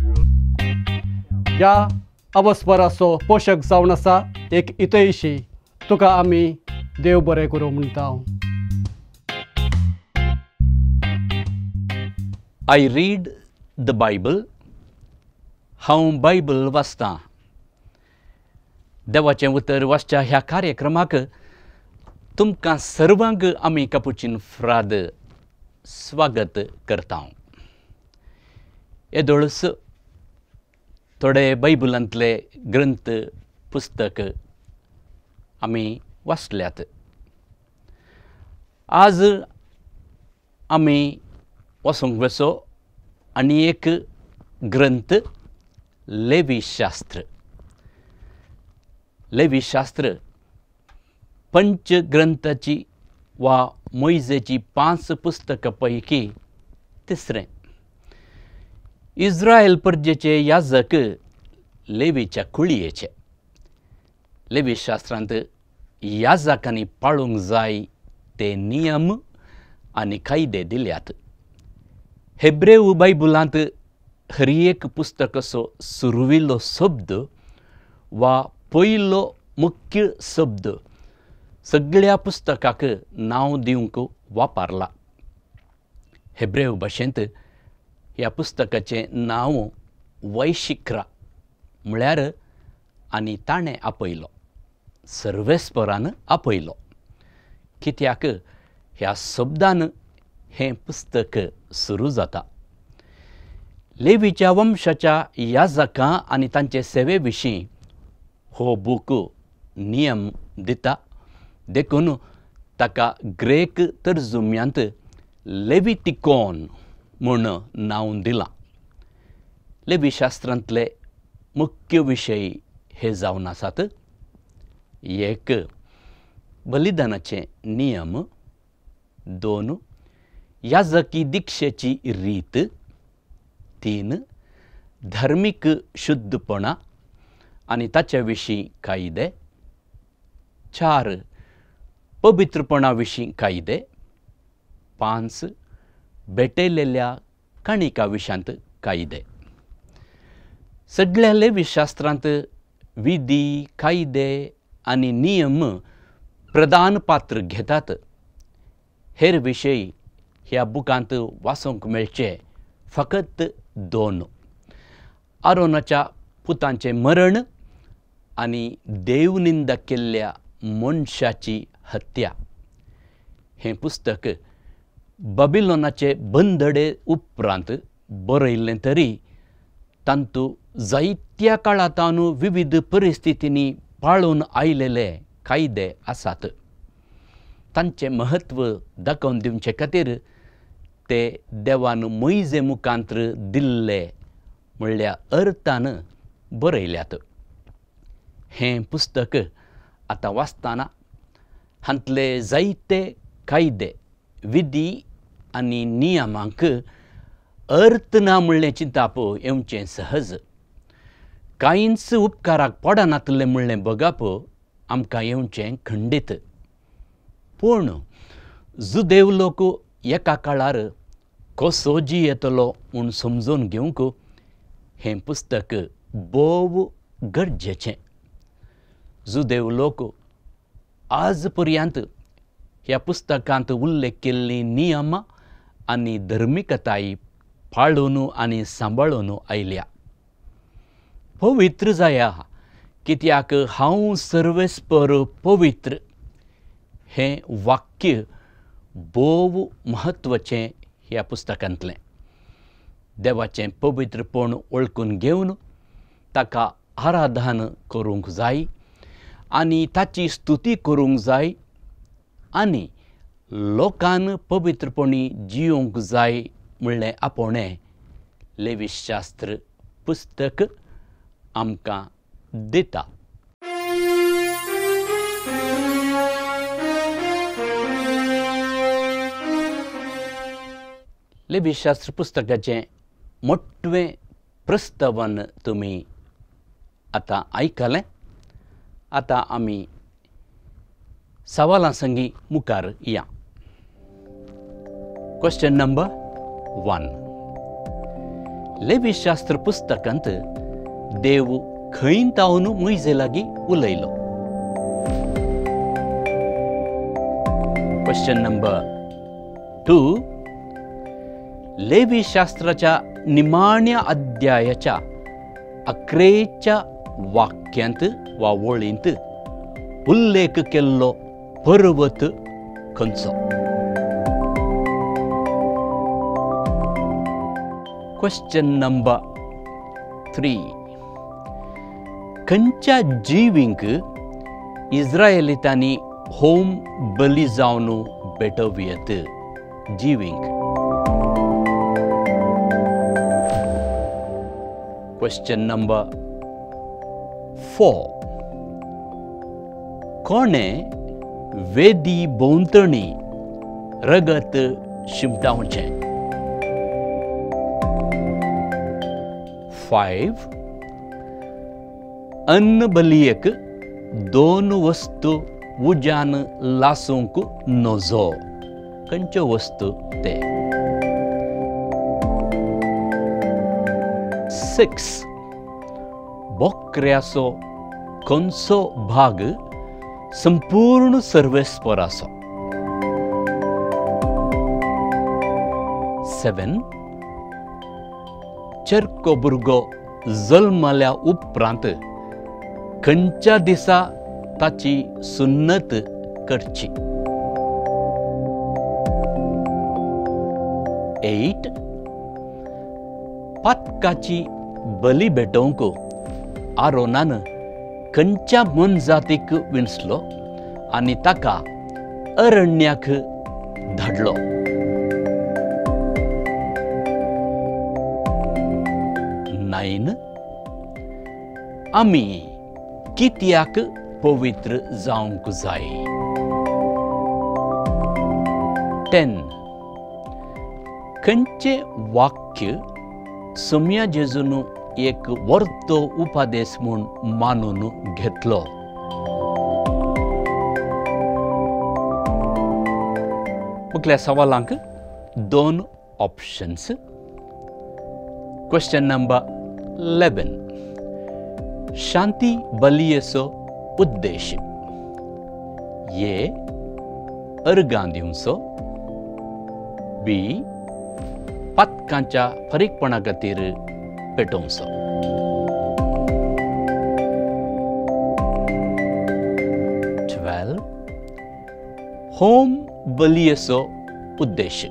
ह्या अवस्वराचो पोशक जावन आसा एक इतयशी तुका आमी देव बरें करूं म्हणटा. I read the Bible. हांव बायबल वाचतां. देवाचें उतर वाचच्या ह्या कार्यक्रमाक तुमकां सर्वांक आमी कापुचीन फ्राद स्वागत करता. येदोळस थोडे बायबलांतले ग्रंथ पुस्तक आमी वाचल्यात. आज आमी वाचूंक वचो आनी एक ग्रंथ लेवीशास्त्र. लेवीशास्त्र पंचग्रंथाची वा मोइजेची 5 पुस्तकां पैकी तिसरें. इस्रायल परजेचे याजक लेवीच्या कुळयेचे. लेवीशास्त्रांत याजकांनी पाळूंक जाय ते नियम आनी कायदे दिल्यात. हेब्रेव बायबलांत हर एक पुस्तकाचो सुरविल्लो शब्द वा पयलो मुख्य शब्द सगळ्या पुस्तकाक नांव दिवंक वापरला. हेब्रेव भाशेंत ह्या पुस्तकाचें नांव वैशिक्रा म्हळ्यार आनी ताणें आपयलो, सर्वेस्परान आपयलो. कित्याक ह्या शब्दान हें पुस्तक सुरू जाता. लेवीच्या वंशाच्या याजकां आनी तांचे सेवे विशीं हो बूक नियम दिता. देखून ताका ग्रेक तर्जुम्यांत लेवितिकोन म्हूण नांव दिलां. लेवीशास्त्रांतले मुख्य विशय हे जावन आसात. 1 बलिदानाचे नियम. 2 याजकी दिक्षेची रीत. 3 धार्मीक शुद्धपणा आनी ताच्या विशीं कायदे. 4 पवित्रपणा विशीं कायदे. 5 भेटयलेल्या काणिका विशांत कायदे. सगळ्या लेवीशास्त्रांत विधी, कायदे आनी नियम प्रधान पात्र घेतात. हेर विशय ह्या बुकांत वाचूंक मेळचे फकत 2. आरोनाच्या पुतांचें मरण आनी देवनिंदा केल्ल्या मनशाची हत्या. हें पुस्तक बाबिलोनाचे बंदडे उपरांत बरयल्लें तरी तांतूं जायत्या काळांतान विविध परिस्थितींनी पाळून आयलेले कायदे आसात. तांचें महत्व दाखोवन दिवचे खातीर ते देवान मोइजे मुखांत्र दिल्ले म्हणल्या अर्थान बरयल्यात. हें पुस्तक आतां वाचतना हांतले जायते कायदे, विधी आनी नियमांक अर्थ ना म्हणलें चिंताप येवचें सहज. कांयच उपकाराक पडनातलें म्हणलें बगप आमकां येवचें खंडीत. पूण जुदेव लोक एका काळार कसो जियेतलो म्हूण समजून घेवंक हें पुस्तक बोव गरजेचें. जुदेव लोक आज पर्यंत ह्या पुस्तकांत उल्लेख केल्लीं नियमां आनी धर्मिकताय पाळून आनी सांबाळून आयल्या. पवित्र जाया कित्याक हांव सर्वेस्पर पवित्र हें वाक्य बोव म्हत्वाचें ह्या पुस्तकांतलें. देवाचें पवित्रपण वळखून घेवन ताका आराधन करूंक जाय आनी ताची स्तुती करूंक जाय आनी लोकान पवित्रपणी जियोंक जाय म्हणलें आपोणें लेवीशास्त्र पुस्तक आमकां दिता. लेवीशास्त्र पुस्तकाचें मोठवें प्रस्तावन तुमी आतां आयकलें. आतां आमी सवालां संगी मुखार या. Question number 1. लेवीशास्त्र पुस्तकांत देव खंय तावन मोइजे लागीं उलयलो. Question number 2. लेवीशास्त्राच्या निमाण्या अध्यायाच्या 11च्या वाक्यांत वा वळींत उल्लेख केल्लो पर्वत खंयचो? Question number 3. खंयच्या जिवींक इस्रायेलितांनी होम बली जावन पेटोवयेत? जिवींक. Question number 4. कोणे वेदी भोंवतणी रगत शिंपडावचें? 5. अन्न बलियेक 2 वस्तू उज्यान लासूंक नजो. खंयच्यो वस्तू ते? 6. बोकऱ्याचो खंयचो भाग संपूर्ण सर्वेस्पर आसो? 7. चरको भुरगो जल्मल्या उपरांत खंयच्या दिसा ताची सुन्नत करची? 8. पातकाची बली भेटोवंक आरोनान खंयच्या मनजातीक विणसलो आनी ताका अरण्याक धाडलो? 9. आमी कित्याक पवित्र जावंक जाय? 10. खंयचे वाक्य सोम्या जेजून एक वर्तो उपादेश म्हूण मानून घेतलो? मुखल्या सवालांक 2 ऑप्शन्स. Question number 11. शांती बलियेचो उद्देश? ए. अर्गां दिवचो. बी. पातकांच्या फरीकपणा खातीर पेटोवचो. 12. होम बलियेचो उद्देश?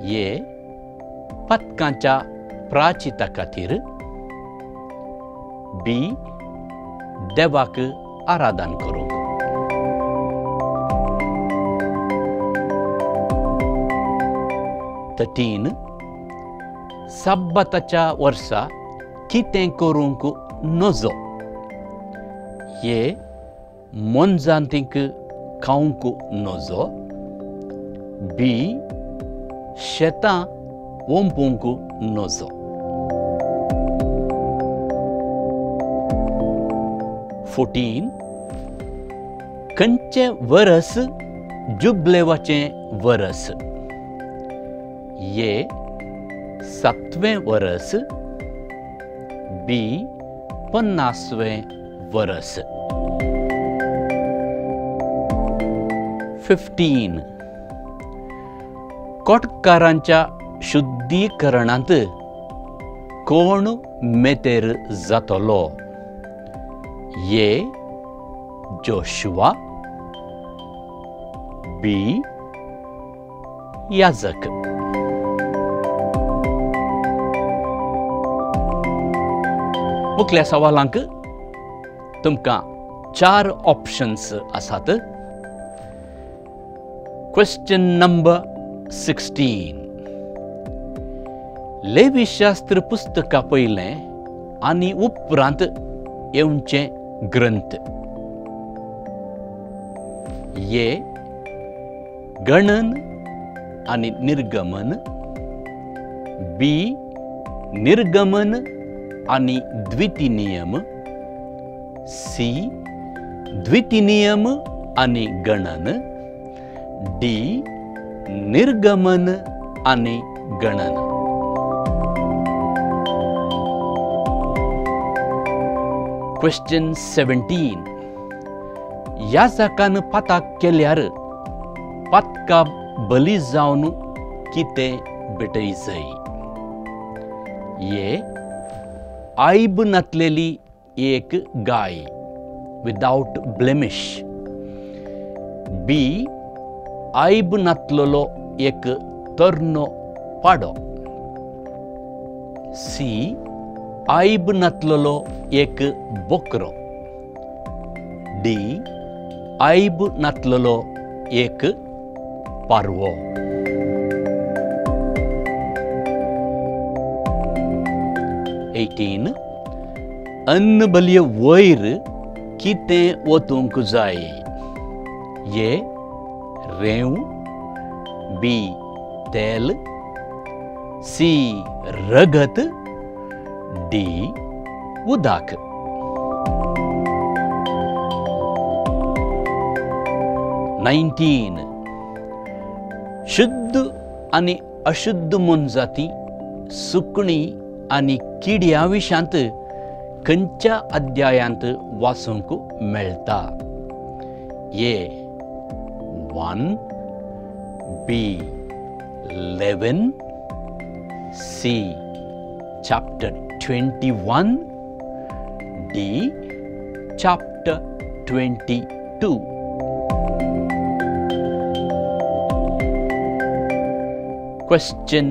ए. पातकांच्या प्राचिता खातीर. बी. देवाक आराधन करूंक. 13. सब्बाताच्या वर्सा कितें करूंक नजो? ए. मनजातींक खावंक नजो. बी. शेतां वंपूंक नजो. 14. खंयचें वरस जुबलेवाचें वरस? ए. 7वें वरस. बी. 50वें वरस. 15. कोटकारांच्या शुद्धीकरणांत कोण मेतेर जातलो? ए. जोशुआ. बी. याजक. मुखल्या सवालांक तुमकां 4 ऑप्शन्स आसात. Question number 16. लेवीशास्त्र पुस्तका पयलें आनी उपरांत येवचे ग्रंथ? ए. गणन आनी निर्गमन. बी. निर्गमन आनी द्वितीनियम. सी. द्वितीनियम आनी गणन. डी. निर्गमन आनी गणन. क्वेश्चन 17. याजकान पाताक केल्यार पातका बली जावन कितें भेटय जाय? ये आयब नसलेली एक गाय विदाउट ब्लेमिश. बी आयब नसलेलो एक तरनो पाडो. सी आयब नसलेलो एक बोकरो. डी आयब नसलेलो एक पारवो. अन्न बलिय वयर कितें वतूंक जाय? ये रेंव. बी तेल. सी रगत. डी उदक. 19. शुद्ध आणि अशुद्ध मनजाती सुकणी आणि किड्या विशांत खंयच्या अध्यायांत वाचूंक मेळटा? ये 1. बी 11. सी chapter 21. D chapter 22. Question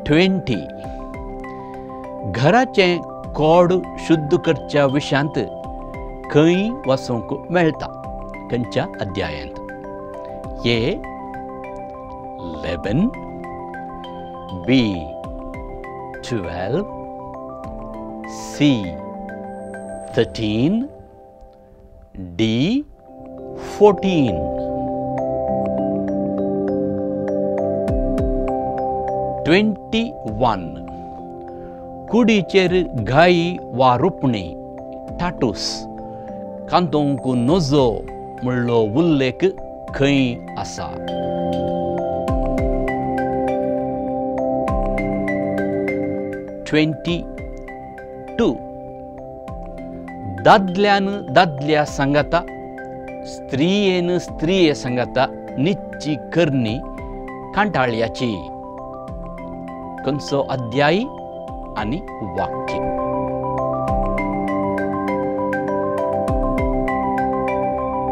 20. घराचे कोड शुद्ध करच्या विशांत खंय वाचूंक मेळटा? खंयच्या अध्यायांत? ये 11. बी 12. C 13. D 14. 21. कुडीचेर घाई वा रुपणे टाटूस कांतोंक नजो म्हणलो उल्लेख खंय आसा? 22. दादल्यान दादल्या संगता स्त्रियेन स्त्रिये संगता निच्ची करणी कांटाळ्याची. खंयचो अध्याय आणि वाक्य?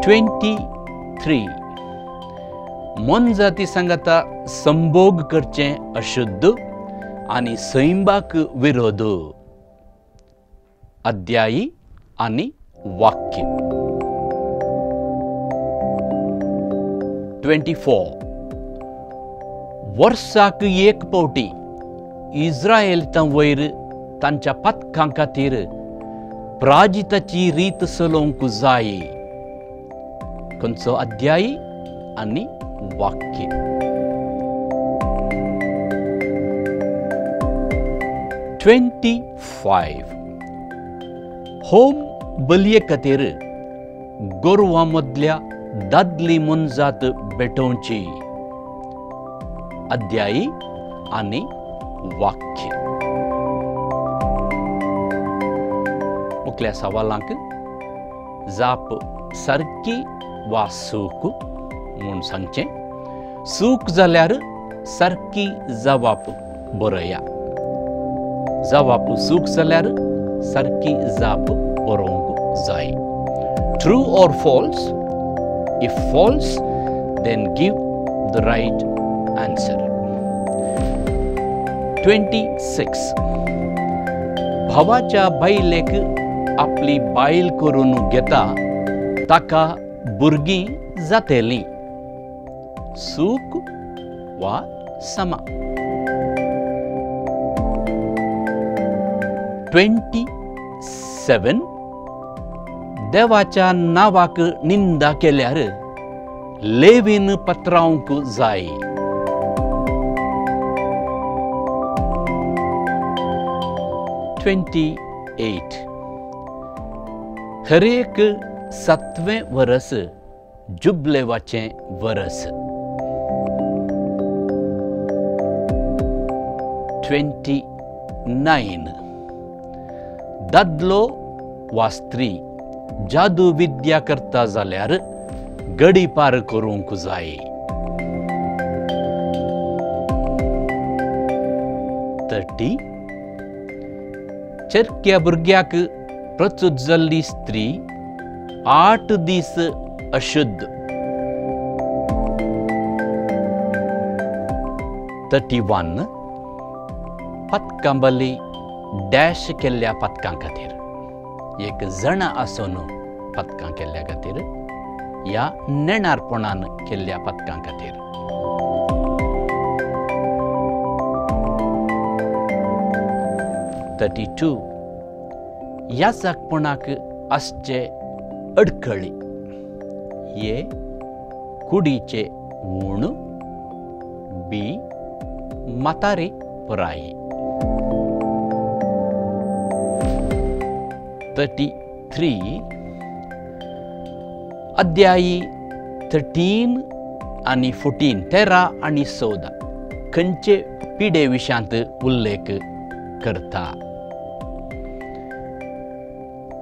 23. मनजाती संगता संभोग करचे अशुद्ध आणि सैंबाक विरोध. अध्यायी आणि वाक्य. 24. वर्साक एक पावटी इस्रायेलितां वयर तांच्या पातकां खातीर प्राजिताची रीत चलोवंक जाय. खंयचो अध्याय आणि वाक्य? 25. होम बलये खातीर गोरवां मदल्या दादली मनजात भेटोवची. अध्याय आणि वाक्य. मुखल्या सवालांक जाप सारकी वा सूक म्हूण सांगचें. सूक जाल्यार सारकी जबाब बरया. जबाब सूक जाल्यार सारकी जाप बरोवंक जाय. True or false? If false, then give the right answer. 26. भावाच्या बायलेक आपली बायल करून घेता ताका भुरगीं जातेलीं. सूक वा समा? 27. देवाच्या नावाक निंदा केल्यार लेवीन पत्रावंक जाय. 28. हरेक 7वें वर्स जुबलेवाचें वर्स. 29. दादलो वा स्त्री जादू विद्या करता जाल्यार गडी पार करूंक जाय. 30 चरक्या भुरग्याक प्रसूत जाल्ली स्त्री 8 दीस अशुद्ध. 31 पथकांबली डॅश केल्ल्या पथकां खातीर. एक जण आसून पथकां केल्ल्या खातीर या नेणारपणान केल्ल्या पथकां खातीर. 32 ह्या जागपणाक आसचे अडखळी. ये कुडीचे उण. बी म्हातारी पुराई. 33 अध्यायी 13 आणि 14 13 आणि 14 खंयचे पिडे विशांत उल्लेख करता.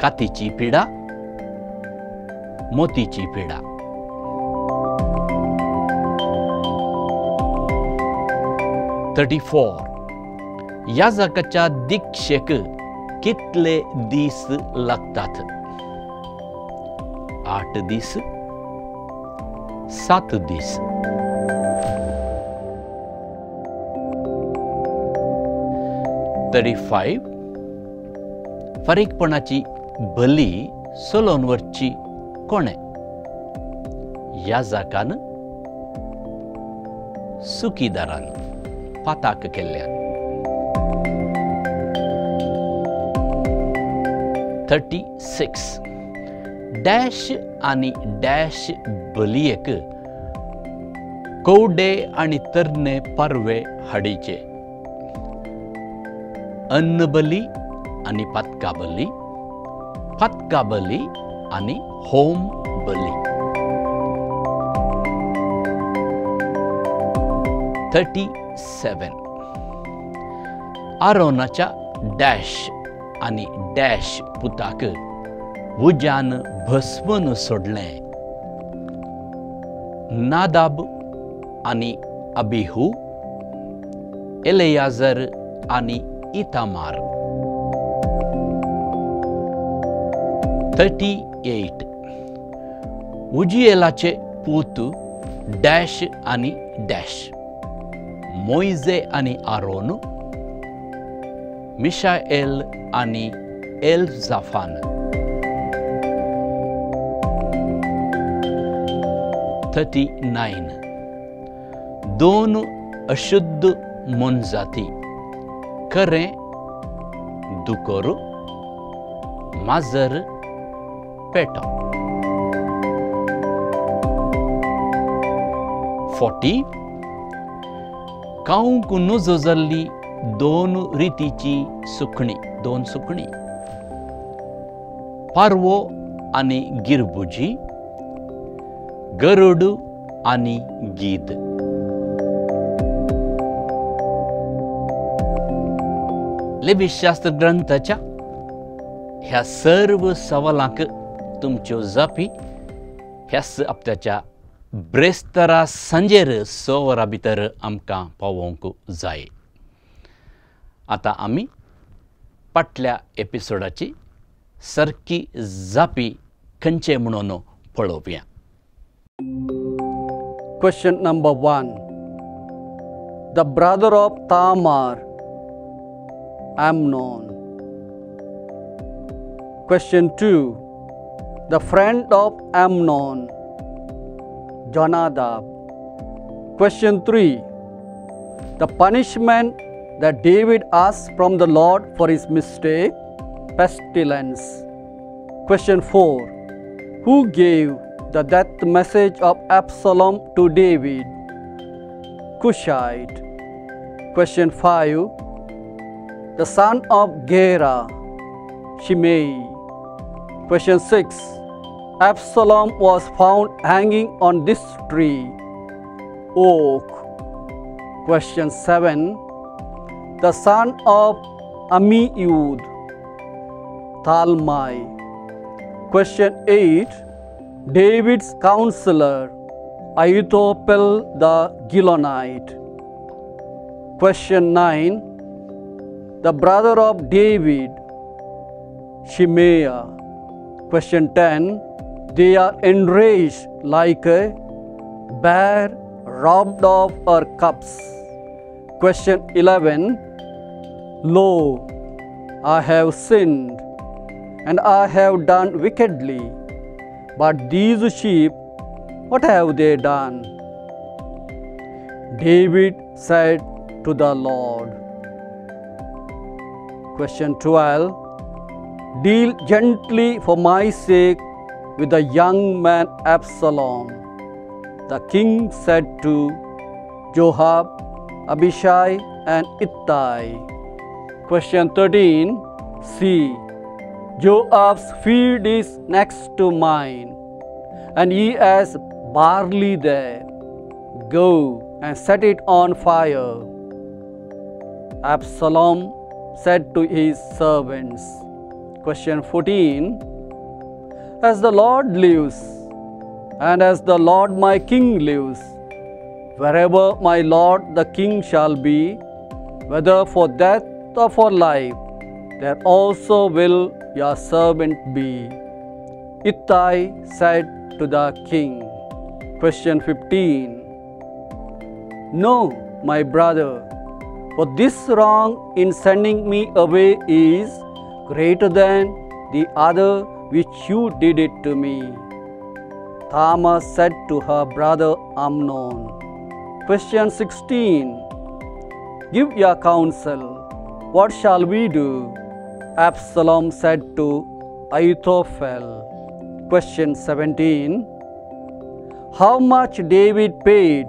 कातीची पिडा, मोतीची पिडा. 34 याजकाच्या दीक्षेक कितले दीस लागतात. 8 दीस, 7 दीस. 35 फारीकपणाची बली सोलोनवरची कोणे. याजकान सुकीदारान पाताक केल्ल्या. 36 डॅश आणि डॅश बलियेक कवडे आणि तरणे पारवे हाडीचे. अन्न बली आणि पथका बली, पथका बली आणि होम बली. 37 आरोनाच्या डॅश आणि डॅश पुताक उज्यान भस्मन सोडले. नादाब आणि अबिहू, एलेयाजर आणि इतामार. 38 उजिएलाचे पूत डॅश आणि डॅश. मोइजे आणि आरोन, मिशाएल आणि एल्जाफान. 39 दोन अशुद्ध मोनजाती करे, दुकोर, माजर, पेटो. 40 काऊंक नुजो जाल्ली दोन रितीची सुकणी, दोन सुकणी. पारवो आणि गिरबुजी, गरुड आणि गीद. लेवीशास्त्र ग्रंथाच्या ह्या सर्व सवालांक तुमच्यो जापी ह्याच हप्त्याच्या ब्रेस्तरा सांजेर 6 वरां भितर आमकां पावोवंक जाय. आतां आमी फाटल्या एपिसोडाची सारकी जापी खंयचे म्हणून पळोवया. Question number 1. The brother of Tamar, Amnon. Question 2. The friend of Amnon, Jonadab. Question 3. The punishment that David asked from the Lord for his mistake, pestilence. Question 4. Who gave the death message of Absalom to David? Cushite. Question 5. The son of Gera, Shimei. Question 6. Absalom was found hanging on this tree, oak. Question 7. The son of Ammiud, Talmai. Question 8. David's counselor, Ahithophel the Gilonite. Question 9. The brother of David, Shimei. Question 10. They are enraged like a bear robbed of her cubs. Question 11. Lo, I have sinned, and I have done wickedly. But these sheep, what have they done? David said to the Lord. Question 12. Deal gently for my sake with the young man Absalom. The king said to Joab, Abishai, and Ittai. Question 13. See, Joab's field is next to mine, and he has barley there. Go and set it on fire. Absalom said to his servants. Question 14. As the Lord lives, and as the Lord my king lives, wherever my lord the king shall be, whether for death or for life, there also will your servant be. Ittai said to the king. Question 15. No, my brother, for this wrong in sending me away is greater than the other which you did it to me. Tamar said to her brother Amnon. Question 16. Give your counsel. What shall we do? Absalom said to Ahithophel. Question 17. How much David paid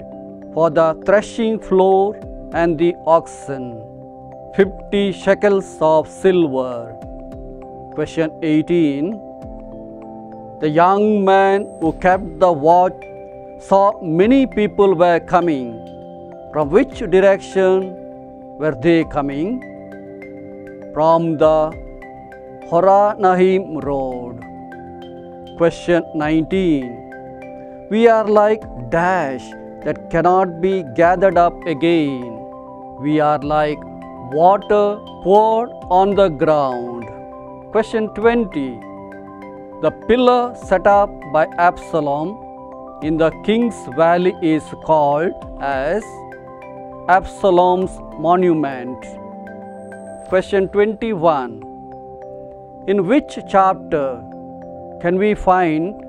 for the threshing floor and the oxen? 50 shekels of silver. Question 18. The young man who kept the watch saw many people were coming. From which direction were they coming? From the Horonaim road. Question 19. We are like dash that cannot be gathered up again. We are like water poured on the ground. Question 20. The pillar set up by Absalom in the king's valley is called as Absalom's monument. Question 21. In which chapter can we find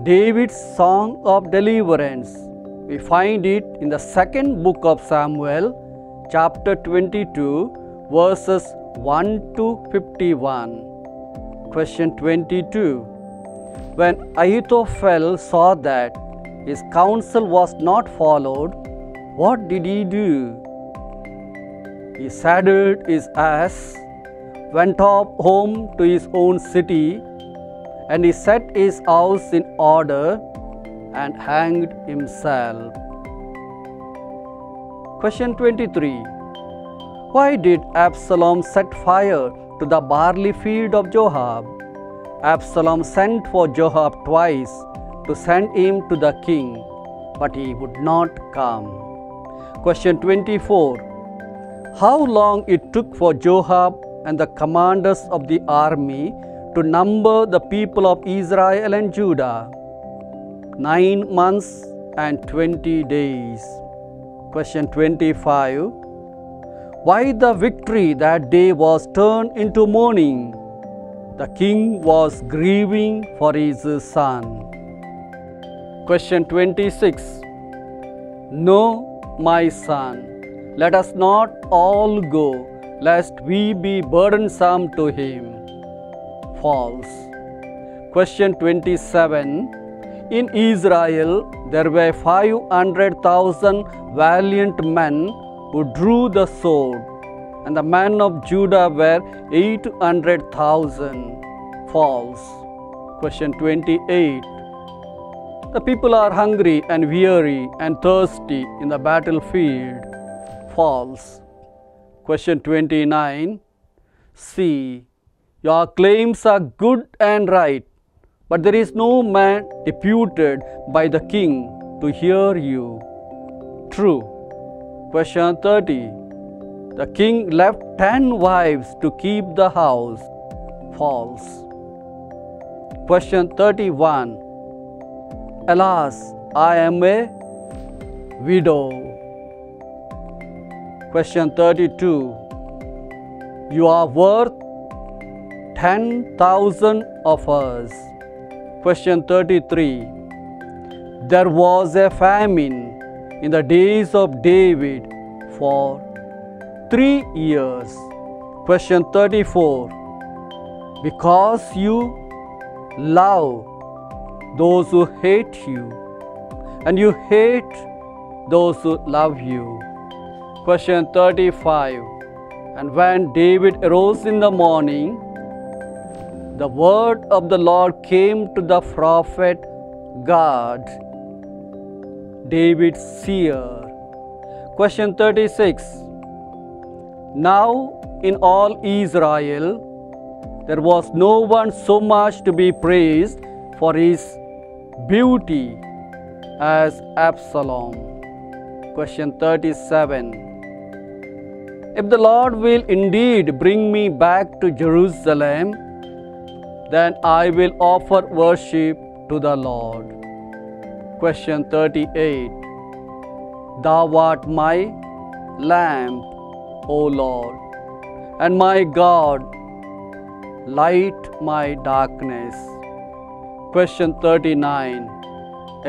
David's song of deliverance? We find it in the second book of Samuel, chapter 22, verses 1 to 51. Question 22. When Ahithophel saw that his counsel was not followed, what did he do? He saddled his ass, went up home to his own city, and he set his house in order and hanged himself. Question 23. Why did Absalom set fire to the barley field of Joab? Absalom sent for Joab twice to send him to the king, but he would not come. Question 24. How long it took for Joab and the commanders of the army to number the people of Israel and Judah? 9 months and 20 days. Question 25. Why the victory that day was turned into mourning? The king was grieving for his son. Question 26. No, my son, let us not all go, lest we be burdensome to him. False. Question 27. In Israel there were 500,000 valiant men who drew the sword, and the men of Judah were 800,000. False. Question 28. The people are hungry and weary and thirsty in the battlefield. False. Question 29. See, Your claims are good and right, but there is no man deputed by the king to hear you. True. Question 30. The king left 10 wives to keep the house. False. Question 31. Alas, I am a widow. Question 32. You are worth 10,000 of us. Question 33. There was a famine in the days of David for 3 years. Question 34. Because you love those who hate you, and you hate those who love you. Question 35. And when David arose in the morning, the word of the Lord came to the prophet Gad, David's seer. Question 36. Now in all Israel, there was no one so much to be praised for his beauty as Absalom. Question 37. If the Lord will indeed bring me back to Jerusalem, then I will offer worship to the Lord. Question 38. Thou art my lamp, O Lord, and my God, light my darkness. Question 39.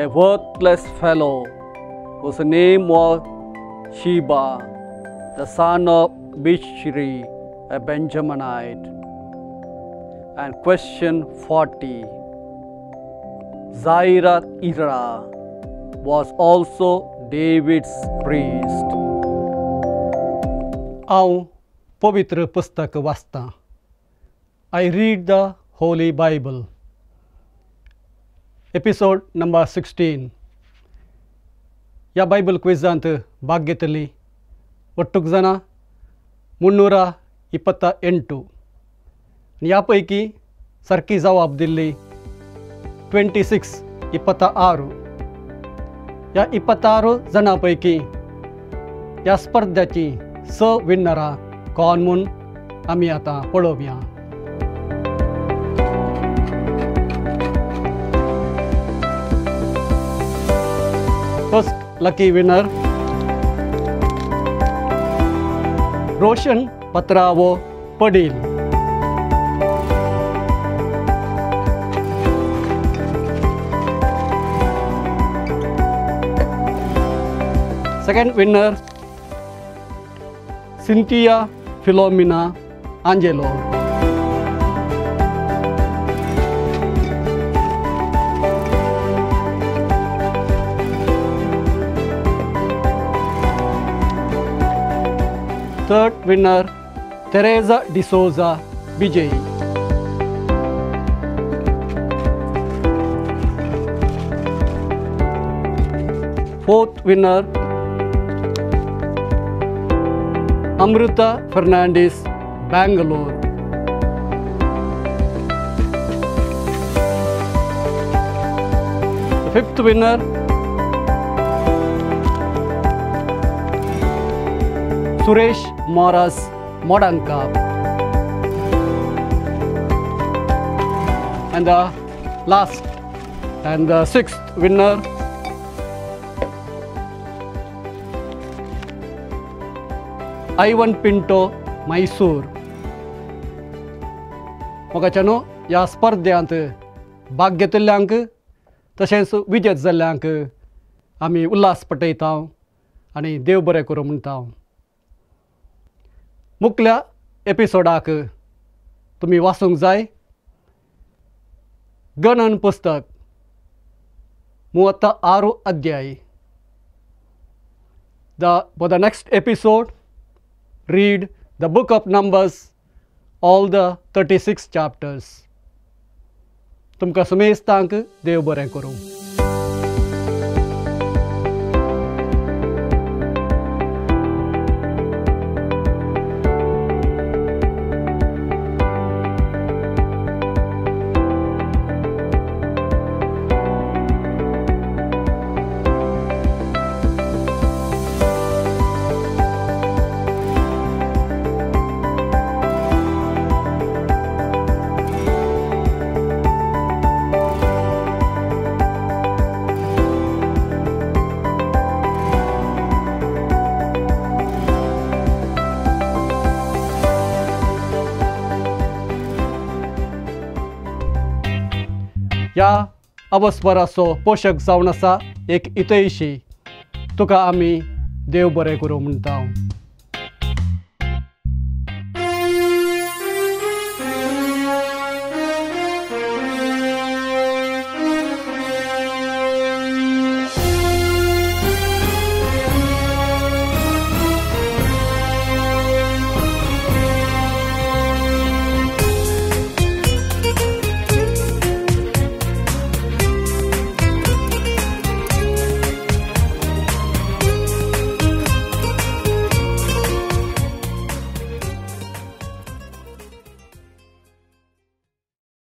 A worthless fellow whose name was Sheba, the son of Bichri, a Benjaminite. And question 40. Zairath-Ira was also David's priest. हांव पवित्र पुस्तक वाचतां. I read the Holy Bible. Episode number 16. या Bible क्विजांत भाग घेतली ಒಟ್ಟು ಜನ 328. यापैकी सारकी जबाब दिल्ली 26 26. या 26 जणांपैकी या स्पर्धेची 6 विनरां कोण म्हूण आमी आतां पळोवया. First lucky winner Roshan Patrao Padil. Second winner Cynthia Philomena Angelo. Third winner Teresa D'Souza विजयी. Fourth winner Amrita Fernandes Bangalore. Fifth winner Suresh Moras Modanka. And the last and the sixth winner Ivan Pinto Mysore. मोगाच्यानो ह्या स्पर्धेंत भाग घेतिल्ल्यांक तशेंच विजेत जाल्ल्यांक आमी उल्हास पटयता आनी देव बरें करूं म्हणटा. मुखल्या एपिसोडाक तुमी वाचूंक जाय गणन पुस्तक 36 अध्याय. For the next episode, read the book of Numbers, all the 36 chapters. तुमकां समेस्तांक देव बरें करूं. ह्या अवस्वराचो पोशक जावन आसा एक इतयशी तुका आमी देव बरें करूं म्हणटा